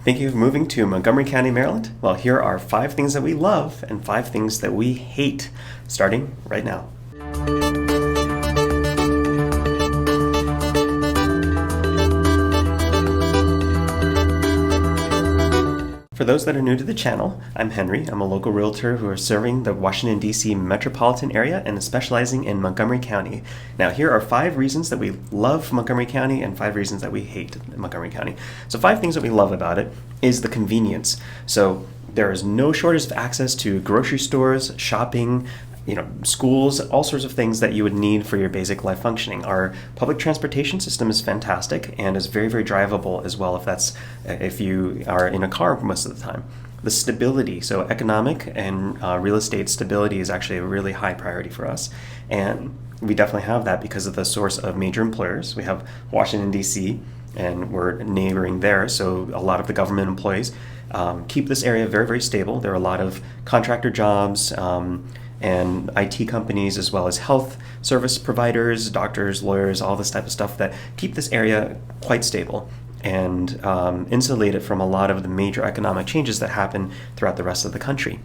Thinking of moving to Montgomery County, Maryland? Well, here are 5 things that we love and 5 things that we hate, starting right now. For those that are new to the channel, I'm Henry. I'm a local realtor who is serving the Washington, D.C. metropolitan area and is specializing in Montgomery County. Now, here are 5 reasons that we love Montgomery County and 5 reasons that we hate Montgomery County. So 5 things that we love about it is the convenience. So there is no shortage of access to grocery stores, shopping, schools, all sorts of things that you would need for your basic life functioning. Our public transportation system is fantastic and is very, very drivable as well if you are in a car most of the time. The stability, so economic and real estate stability is actually a really high priority for us. And we definitely have that because of the source of major employers. We have Washington, D.C., and we're neighboring there, so a lot of the government employees keep this area very, very stable. There are a lot of contractor jobs, and IT companies, as well as health service providers, doctors, lawyers, all this type of stuff that keep this area quite stable and insulate it from a lot of the major economic changes that happen throughout the rest of the country.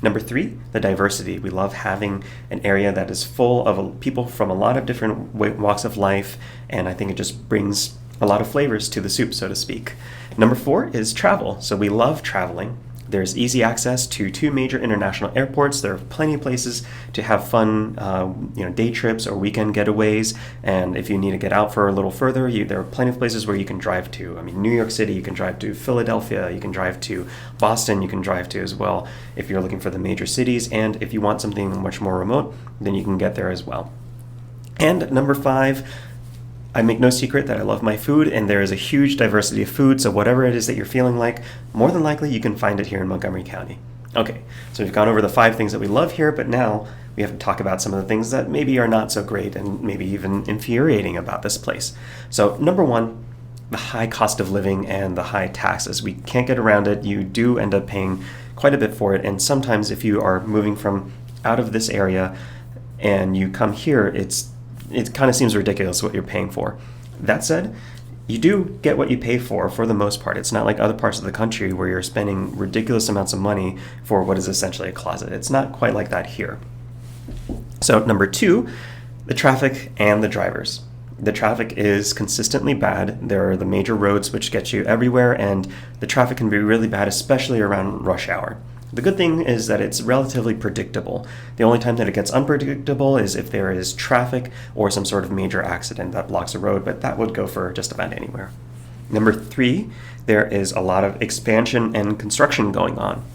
Number 3, the diversity. We love having an area that is full of people from a lot of different walks of life, and I think it just brings a lot of flavors to the soup, so to speak. Number 4 is travel. So we love traveling. There's easy access to 2 major international airports. There are plenty of places to have fun, day trips or weekend getaways. And if you need to get out for a little further, there are plenty of places where you can drive to. New York City, you can drive to Philadelphia, you can drive to Boston, you can drive to as well if you're looking for the major cities. And if you want something much more remote, then you can get there as well. And number 5, I make no secret that I love my food, and there is a huge diversity of food, so whatever it is that you're feeling like, more than likely you can find it here in Montgomery County. Okay, so we've gone over the 5 things that we love here, but now we have to talk about some of the things that maybe are not so great and maybe even infuriating about this place. So number 1, the high cost of living and the high taxes. We can't get around it. You do end up paying quite a bit for it, and sometimes if you are moving from out of this area and you come here, it kind of seems ridiculous what you're paying for. That said, you do get what you pay for the most part. It's not like other parts of the country where you're spending ridiculous amounts of money for what is essentially a closet. It's not quite like that here. So number 2, the traffic and the drivers. The traffic is consistently bad. There are the major roads which get you everywhere, and the traffic can be really bad, especially around rush hour. The good thing is that it's relatively predictable. The only time that it gets unpredictable is if there is traffic or some sort of major accident that blocks a road, but that would go for just about anywhere. Number 3, there is a lot of expansion and construction going on.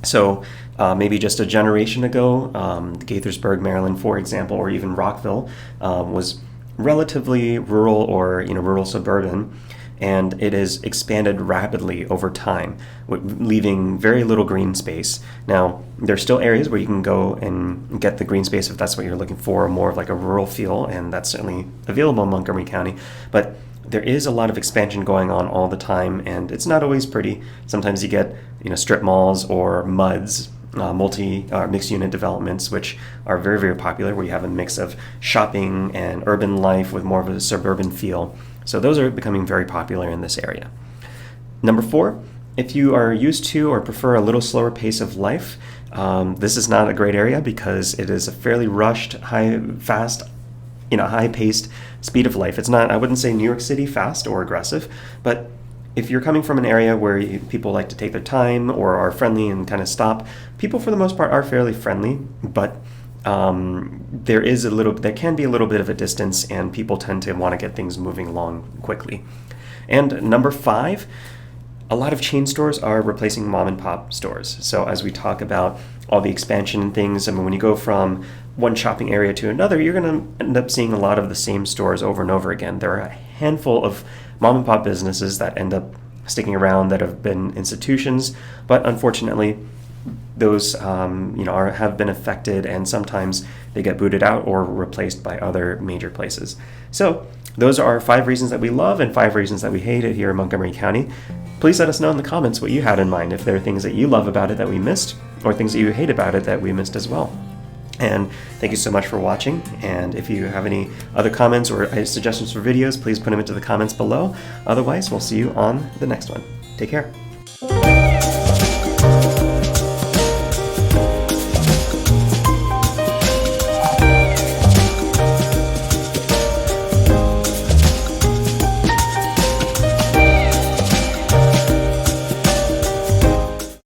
So maybe just a generation ago, Gaithersburg, Maryland, for example, or even Rockville was relatively rural or rural suburban. And it is expanded rapidly over time, leaving very little green space. Now, there's still areas where you can go and get the green space if that's what you're looking for, more of like a rural feel, and that's certainly available in Montgomery County. But there is a lot of expansion going on all the time, and it's not always pretty. Sometimes you get strip malls or MUDs, mixed unit developments, which are very, very popular, where you have a mix of shopping and urban life with more of a suburban feel. So those are becoming very popular in this area. Number 4, if you are used to or prefer a little slower pace of life, this is not a great area because it is a fairly rushed, high-paced speed of life. It's not, I wouldn't say New York City fast or aggressive, but if you're coming from an area where people like to take their time or are friendly and kind of stop, people for the most part are fairly friendly, but there can be a little bit of a distance, and people tend to want to get things moving along quickly. And number 5, a lot of chain stores are replacing mom and pop stores. So as we talk about all the expansion and things, when you go from one shopping area to another, you're going to end up seeing a lot of the same stores over and over again. There are a handful of mom and pop businesses that end up sticking around that have been institutions, but unfortunately, those have been affected, and sometimes they get booted out or replaced by other major places. So those are 5 reasons that we love and 5 reasons that we hate it here in Montgomery County. Please let us know in the comments what you had in mind, if there are things that you love about it that we missed, or things that you hate about it that we missed as well. And thank you so much for watching, and if you have any other comments or suggestions for videos, please put them into the comments below. Otherwise, we'll see you on the next one. Take care.